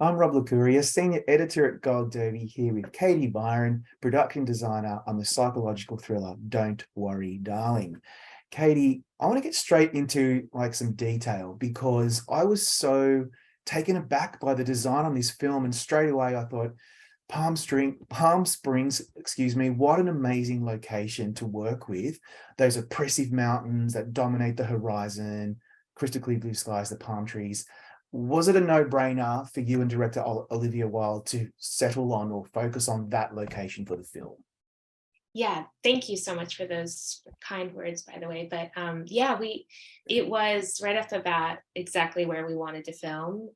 I'm Rob Licuria, Senior Editor at Gold Derby, here with Katie Byron, Production Designer on the psychological thriller Don't Worry, Darling. Katie, I want to get straight into some detail because I was so taken aback by the design on this film, and straight away I thought, Palm Springs, excuse me, what an amazing location to work with. Those oppressive mountains that dominate the horizon, crystal clear blue skies, the palm trees. Was it a no-brainer for you and director Olivia Wilde to settle on or focus on that location for the film? Yeah, thank you so much for those kind words, by the way. But yeah, it was right off the bat exactly where we wanted to film.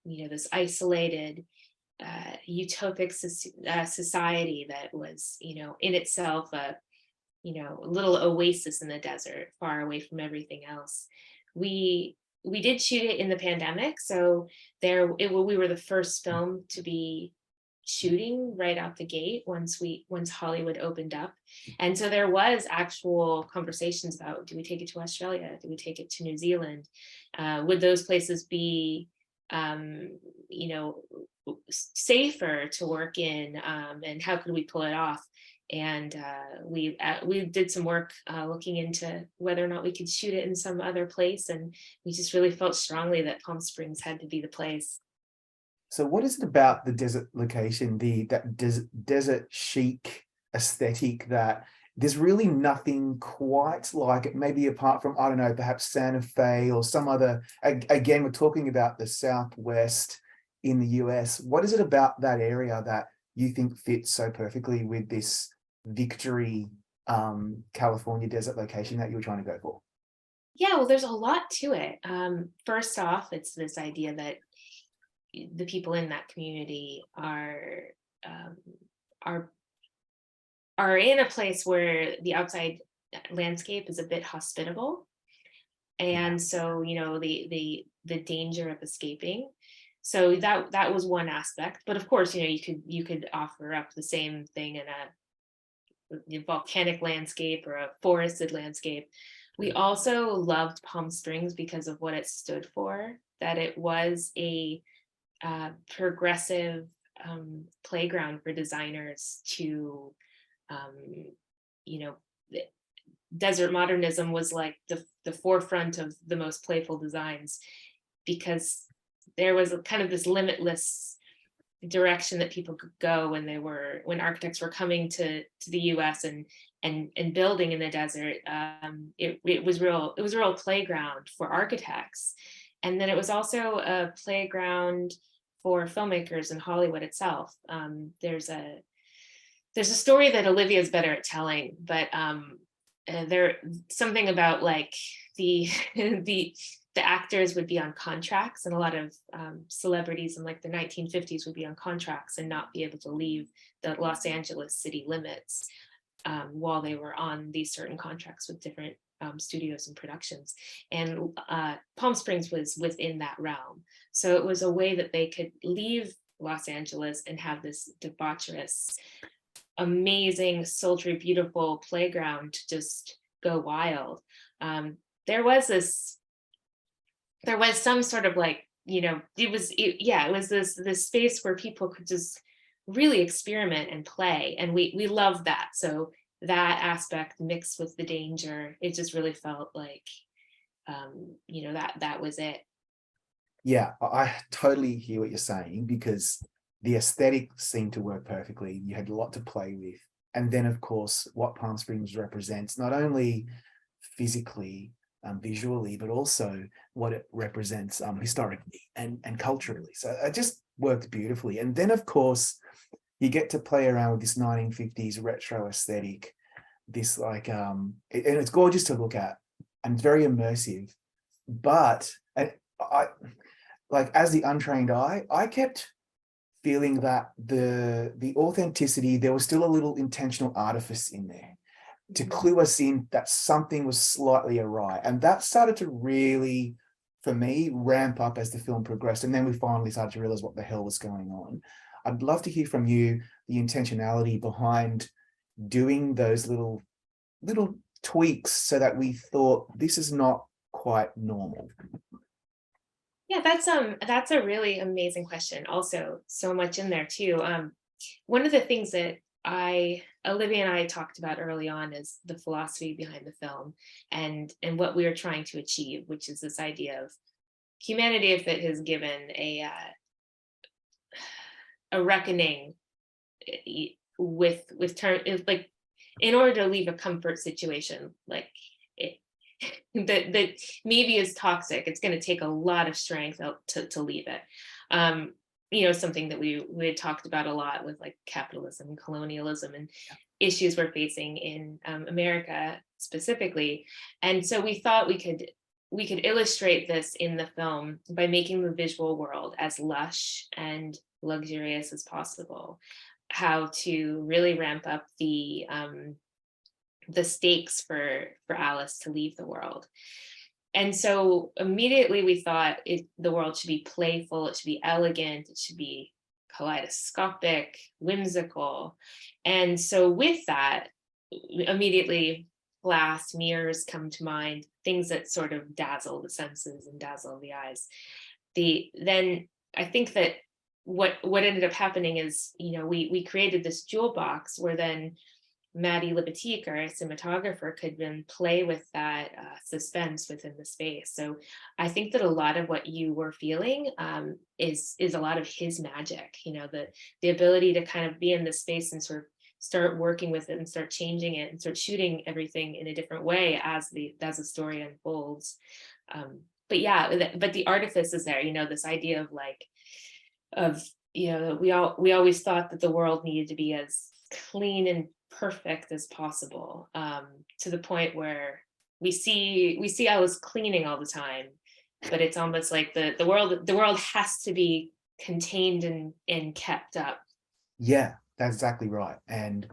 This isolated, utopic society that was, in itself a little oasis in the desert, far away from everything else. We did shoot it in the pandemic, so we were the first film to be shooting right out the gate once Hollywood opened up. And so there was actual conversations about, do we take it to Australia? Do we take it to New Zealand? Would those places be you know safer to work in, and how could we pull it off? And we did some work looking into whether or not we could shoot it in some other place, and we just really felt strongly that Palm Springs had to be the place. So what is it about the desert location, desert chic aesthetic, that there's really nothing quite like it, maybe apart from, I don't know, perhaps Santa Fe or some other, again, we're talking about the Southwest in the US. What is it about that area that you think fits so perfectly with this Victory, California desert location that you were trying to go for? Yeah, well, there's a lot to it. First off, it's this idea that the people in that community um, are are in a place where the outside landscape is a bit hospitable, Yeah. and so the danger of escaping. So that was one aspect. But of course, you could offer up the same thing in a volcanic landscape or a forested landscape. We also loved Palm Springs because of what it stood for, that it was a progressive playground for designers to, um, you know, the- desert modernism was like the forefront of the most playful designs, because there was a kind of this limitless direction that people could go when architects were coming to the US and building in the desert. It was a real playground for architects. And then it was also a playground for filmmakers in Hollywood itself. There's a story that Olivia is better at telling, but there something about like the the actors would be on contracts, and a lot of celebrities in like the 1950s would be on contracts and not be able to leave the Los Angeles city limits while they were on these certain contracts with different studios and productions. And Palm Springs was within that realm. So it was a way that they could leave Los Angeles and have this debaucherous, amazing, sultry, beautiful playground to just go wild. Um, there was this, there was some sort of like, it was this space where people could just really experiment and play, and we loved that. So that aspect mixed with the danger, it just really felt like that was it. Yeah, I totally hear what you're saying, because the aesthetic seemed to work perfectly. You had a lot to play with. And then, of course, what Palm Springs represents, not only physically, visually, but also what it represents historically and culturally. So it just worked beautifully. And then, of course, you get to play around with this 1950s retro aesthetic, this and it's gorgeous to look at and very immersive. But I, like, as the untrained eye, I kept feeling that the authenticity, there was still a little intentional artifice in there to clue us in that something was slightly awry. And that started to really, for me, ramp up as the film progressed. And then we finally started to realize what the hell was going on. I'd love to hear from you the intentionality behind doing those little tweaks so that we thought this is not quite normal. Yeah, that's a really amazing question. Also, so much in there too. One of the things that Olivia and I talked about early on is the philosophy behind the film and what we are trying to achieve, which is this idea of humanity, if it has given a reckoning with term, like in order to leave a comfort situation, like it, that maybe is toxic, it's going to take a lot of strength to leave it. um Something that we had talked about a lot with like capitalism and colonialism and issues we're facing in America specifically. And so we thought we could illustrate this in the film by making the visual world as lush and luxurious as possible, how to really ramp up the stakes for Alice to leave the world. And so immediately we thought the world should be playful, it should be elegant, it should be kaleidoscopic, whimsical. And so with that, immediately glass, mirrors come to mind, things that sort of dazzle the senses and dazzle the eyes. Then I think that what ended up happening is, we created this jewel box where then Maddie Libatique, our cinematographer, could then play with that suspense within the space. So I think that a lot of what you were feeling is a lot of his magic. The ability to kind of be in the space and sort of start working with it and start changing it and start shooting everything in a different way as the story unfolds. But yeah, but the artifice is there. This idea of we always thought that the world needed to be as clean and perfect as possible, to the point where we see Alice cleaning all the time, but it's almost like the world has to be contained and kept up. Yeah, that's exactly right. And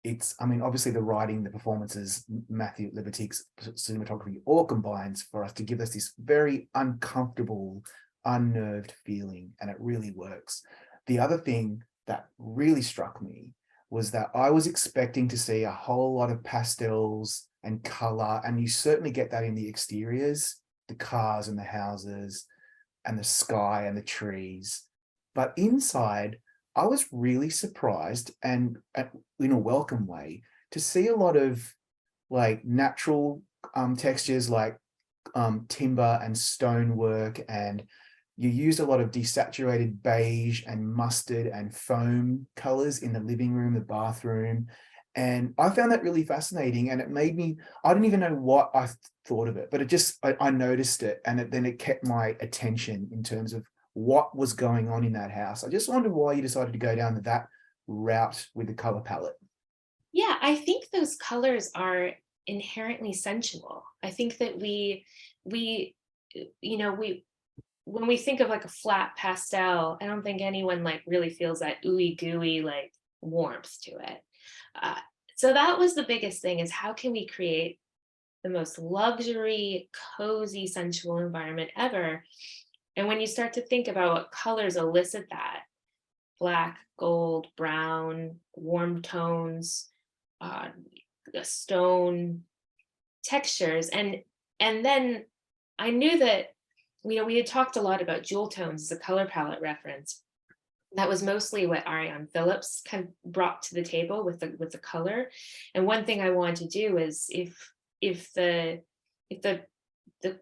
it's, I mean, obviously the writing, the performances, Matthew Libatique's cinematography all combines for us to give us this very uncomfortable, unnerved feeling, and it really works. The other thing that really struck me was that I was expecting to see a whole lot of pastels and color, and you certainly get that in the exteriors, the cars and the houses and the sky and the trees. But inside, I was really surprised, and in a welcome way, to see a lot of like natural textures, like timber and stonework, and you used a lot of desaturated beige and mustard and foam colors in the living room, the bathroom. And I found that really fascinating. And it made me, I didn't even know what I thought of it, but I noticed it. And then it kept my attention in terms of what was going on in that house. I just wondered why you decided to go down that route with the color palette. Yeah, I think those colors are inherently sensual. I think that we when we think of like a flat pastel, I don't think anyone like really feels that ooey gooey like warmth to it. Uh, so that was the biggest thing, is how can we create the most luxury, cozy, sensual environment ever? And when you start to think about what colors elicit that, black, gold, brown, warm tones, uh, the stone textures, and then I knew that, we had talked a lot about jewel tones as a color palette reference. That was mostly what Ariane Phillips kind of brought to the table with the color. And one thing I wanted to do is if the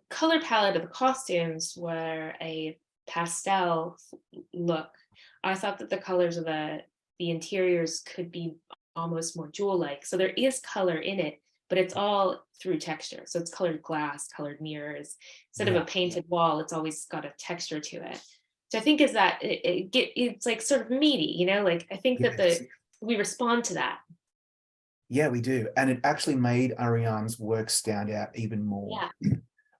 color palette of the costumes were a pastel look, I thought that the colors of the interiors could be almost more jewel-like. So there is color in it, but it's all through texture. So it's colored glass, colored mirrors. Instead of a painted wall, it's always got a texture to it. So I think is that it's like sort of meaty, like I think that we respond to that. Yeah, we do. And it actually made Ariane's work stand out even more. Yeah.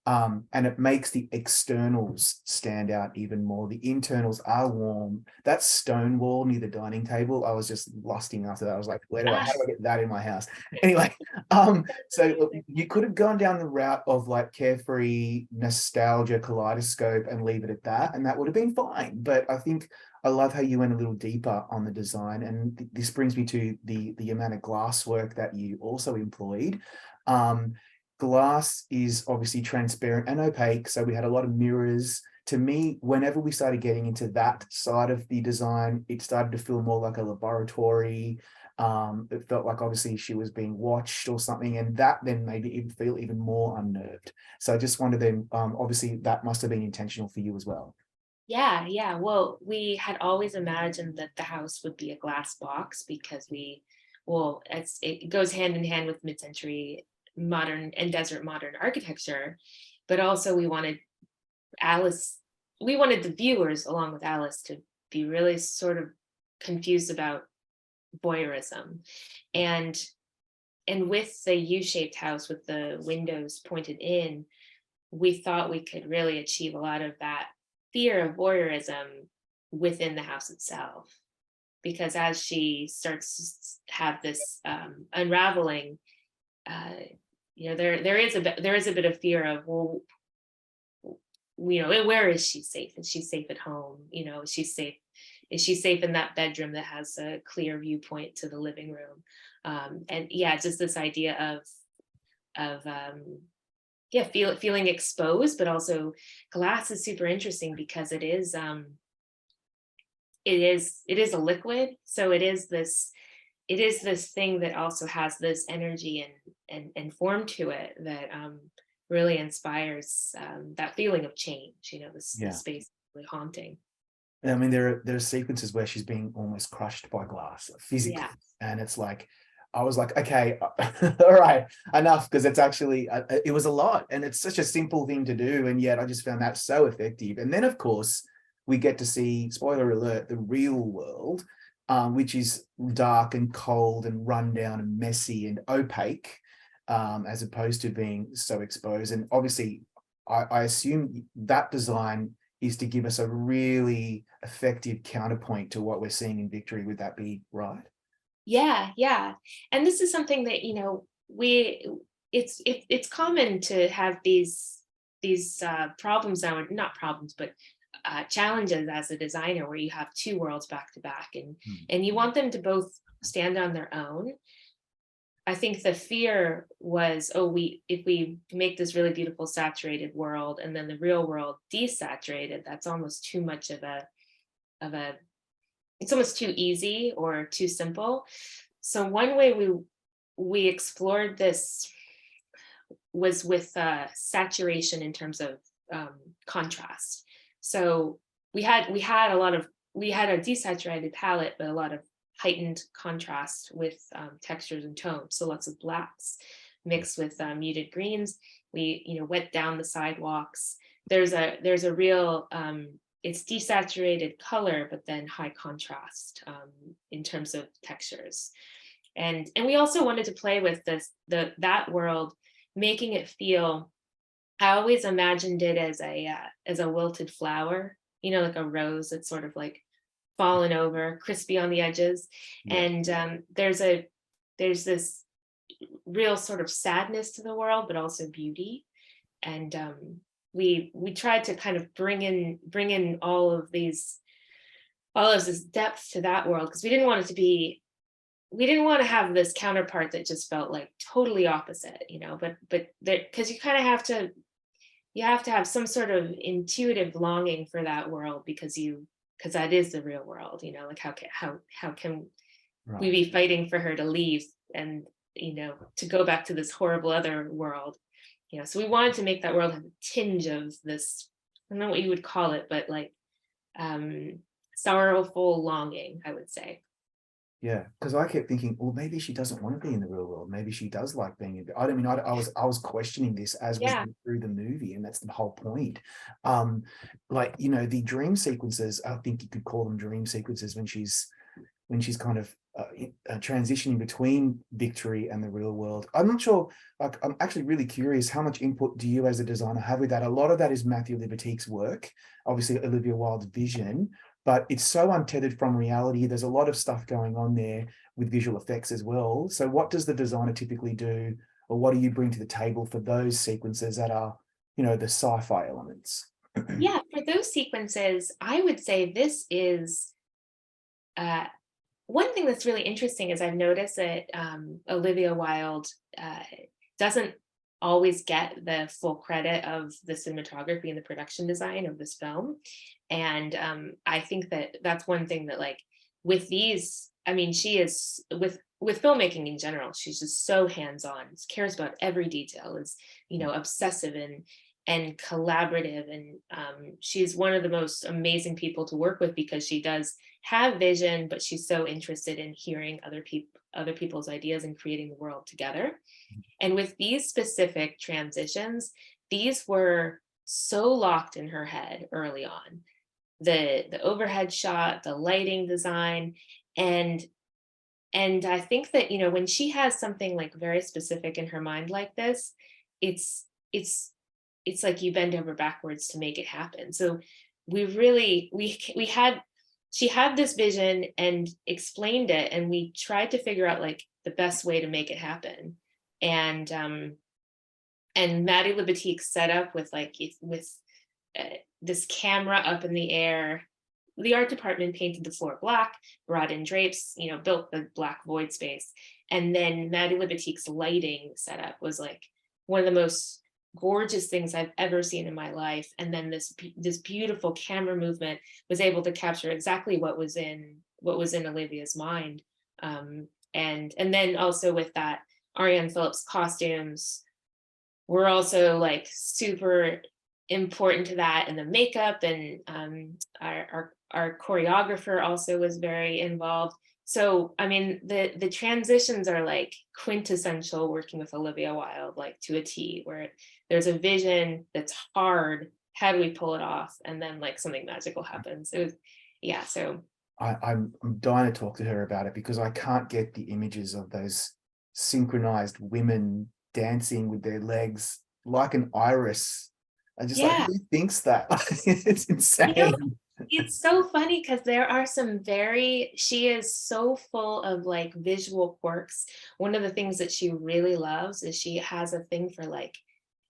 And it makes the externals stand out even more. The internals are warm. That stone wall near the dining table, I was just lusting after that. I was like, how do I get that in my house? Anyway, so look, you could have gone down the route of like carefree nostalgia kaleidoscope and leave it at that, and that would have been fine. But I think I love how you went a little deeper on the design, and this brings me to the amount of glass work that you also employed. Glass is obviously transparent and opaque, so we had a lot of mirrors to me, whenever we started getting into that side of the design, it started to feel more like a laboratory. It felt like obviously she was being watched or something, and that then made it feel even more unnerved. So I just wondered then, obviously that must have been intentional for you as well. Yeah, yeah. Well, we had always imagined that the house would be a glass box because it goes hand in hand with mid-century modern and desert modern architecture, but also Alice, we wanted the viewers along with Alice to be really sort of confused about voyeurism. And with the U-shaped house with the windows pointed in, we thought we could really achieve a lot of that fear of voyeurism within the house itself. Because as she starts to have this unraveling, there is a bit of fear of, well, where is she safe? Is she safe at home? Is she safe? Is she safe in that bedroom that has a clear viewpoint to the living room? And yeah, just this idea of feeling exposed, but also glass is super interesting because it is a liquid. So it is this thing that also has this energy and form to it that really inspires that feeling of change. The Yeah. space really haunting. I mean, there are sequences where she's being almost crushed by glass physically, Yeah. and it's like, I was like, okay, all right, enough, because it's actually it was a lot, and it's such a simple thing to do, and yet I just found that so effective. And then, of course, we get to see, spoiler alert, the real world, which is dark and cold and rundown and messy and opaque, as opposed to being so exposed. And obviously, I assume that design is to give us a really effective counterpoint to what we're seeing in Victory. Would that be right? Yeah, yeah. And this is something that, we it's common to have these problems now, not problems, but challenges as a designer where you have two worlds back to back, and you want them to both stand on their own. I think the fear was, if we make this really beautiful saturated world and then the real world desaturated, that's almost too much of a it's almost too easy or too simple. So one way we explored this was with saturation in terms of contrast. So we had a desaturated palette, but a lot of heightened contrast with textures and tones. So lots of blacks mixed with muted greens. We went down the sidewalks. There's a real it's desaturated color, but then high contrast in terms of textures. And we also wanted to play with that world, making it feel. I always imagined it as a wilted flower, like a rose that's sort of like fallen over, crispy on the edges. Yeah. And there's this real sort of sadness to the world, but also beauty. And we tried to kind of bring in all of this depth to that world, because we didn't want to have this counterpart that just felt like totally opposite, but because you kind of have to have some sort of intuitive longing for that world, because that is the real world, like how can we be fighting for her to leave and to go back to this horrible other world. So we wanted to make that world have a tinge of this, I don't know what you would call it, but like sorrowful longing, I would say. Yeah, because I kept thinking, well, maybe she doesn't want to be in the real world. Maybe she does like being in. I was questioning this as we went through the movie, and that's the whole point. The dream sequences, I think you could call them dream sequences when she's kind of transitioning between Victory and the real world. I'm not sure. Like, I'm actually really curious, how much input do you as a designer have with that? A lot of that is Matthew Liberty's work, obviously Olivia Wilde's vision, but it's so untethered from reality. There's a lot of stuff going on there with visual effects as well. So what does the designer typically do, or what do you bring to the table for those sequences that are, the sci-fi elements? Yeah, for those sequences, I would say this is one thing that's really interesting is I've noticed that Olivia Wilde doesn't always get the full credit of the cinematography and the production design of this film. And I think that that's one thing that, like, with these, I mean, she is with filmmaking in general, she's just so hands-on, cares about every detail, is, you know, obsessive and collaborative. And she's one of the most amazing people to work with, because she does have vision, but she's so interested in hearing other people's ideas and creating the world together. And with these specific transitions, these were so locked in her head early on. The overhead shot, the lighting design, and I think that, you know, when she has something like very specific in her mind like this, it's it's it's like you bend over backwards to make it happen. So we really we had she had this vision and explained it, and we tried to figure out like the best way to make it happen. And Maddie Libatique set up with this camera up in the air. The art department painted the floor black, brought in drapes, you know, built the black void space. And then Maddie Libatique's lighting setup was like one of the most gorgeous things I've ever seen in my life. And then this beautiful camera movement was able to capture exactly what was in Olivia's mind. And then also with that, Ariane Phillips costumes were also like super important to that, and the makeup, and our choreographer also was very involved. So I mean, the transitions are like quintessential working with Olivia Wilde, like to a T, where there's a vision that's hard, how do we pull it off, and then like something magical happens. It was, yeah. So I'm dying to talk to her about it, because I can't get the images of those synchronized women dancing with their legs like an iris. I just like, yeah, who thinks that? It's you know, insane. it's so funny because there are some she is so full of like visual quirks. One of the things that she really loves is she has a thing for like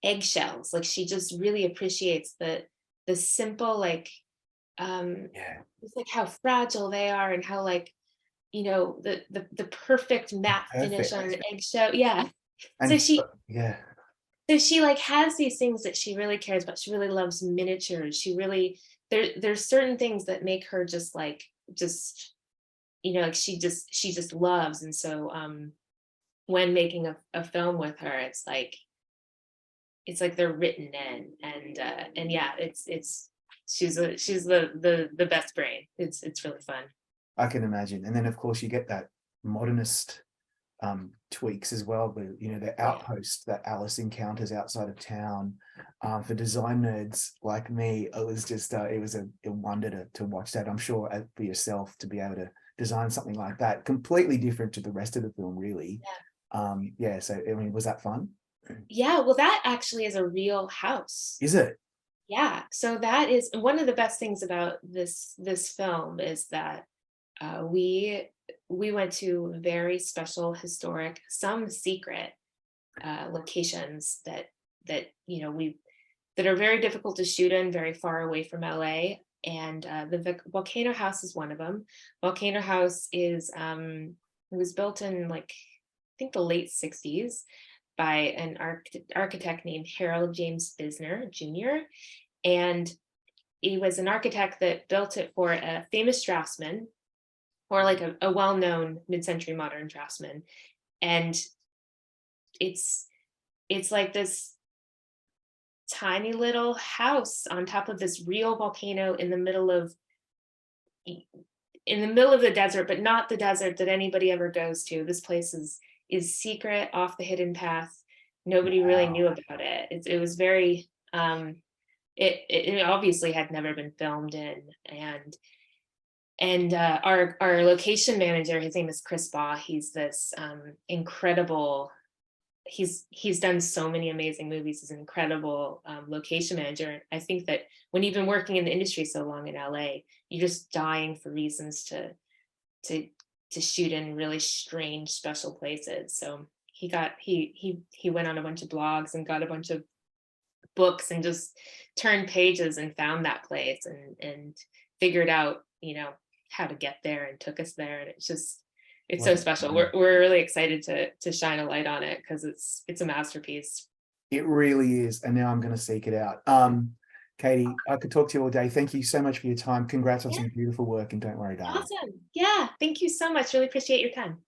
eggshells. Like she just really appreciates the simple, like Yeah, it's like how fragile they are, and how like, you know, the perfect matte finish on perfect. an eggshell. Yeah. So And yeah, she like has these things that she really cares about. She really loves miniatures. She really, there's certain things that make her just like, just, you know, like she just loves. And so when making a film with her, it's like they're written in. And yeah, she's the best brain. It's really fun. I can imagine. And then of course you get that modernist tweaks as well, the, you know, the Oh yeah. outpost that Alice encounters outside of town. For design nerds like me, it was just it was a wonder to watch that. I'm sure for yourself to be able to design something like that, completely different to the rest of the film, really. Yeah, so I mean, was that fun? Yeah, well, that actually is a real house. Is it? Yeah, so that is one of the best things about this film, is that we went to very special, historic, some secret locations that you know we that are very difficult to shoot in, very far away from LA. And the Volcano House is one of them. Volcano House is it was built in like I think the late 60s by an architect named Harold James Bisner Jr. And he was an architect that built it for a famous draftsman, or like a well-known mid-century modern draftsman. And it's like this tiny little house on top of this real volcano in the middle of the desert, but not the desert that anybody ever goes to. This place is secret, off the hidden path. Nobody really Wow. knew about it. It was very it obviously had never been filmed in. And our location manager, his name is Chris Baugh. He's this incredible. He's done so many amazing movies. He's an incredible location manager. I think that when you've been working in the industry so long in LA, you're just dying for reasons to shoot in really strange, special places. So he went on a bunch of blogs and got a bunch of books and just turned pages and found that place and figured out, you know, how to get there, and took us there. And it's What so a special. fun. We're really excited to shine a light on it, because it's a masterpiece. It really is. And now I'm going to seek it out. Katie, I could talk to you all day. Thank you so much for your time. Congrats on Yeah, some beautiful work, and don't worry, darling. awesome. Yeah, thank you so much. Really appreciate your time.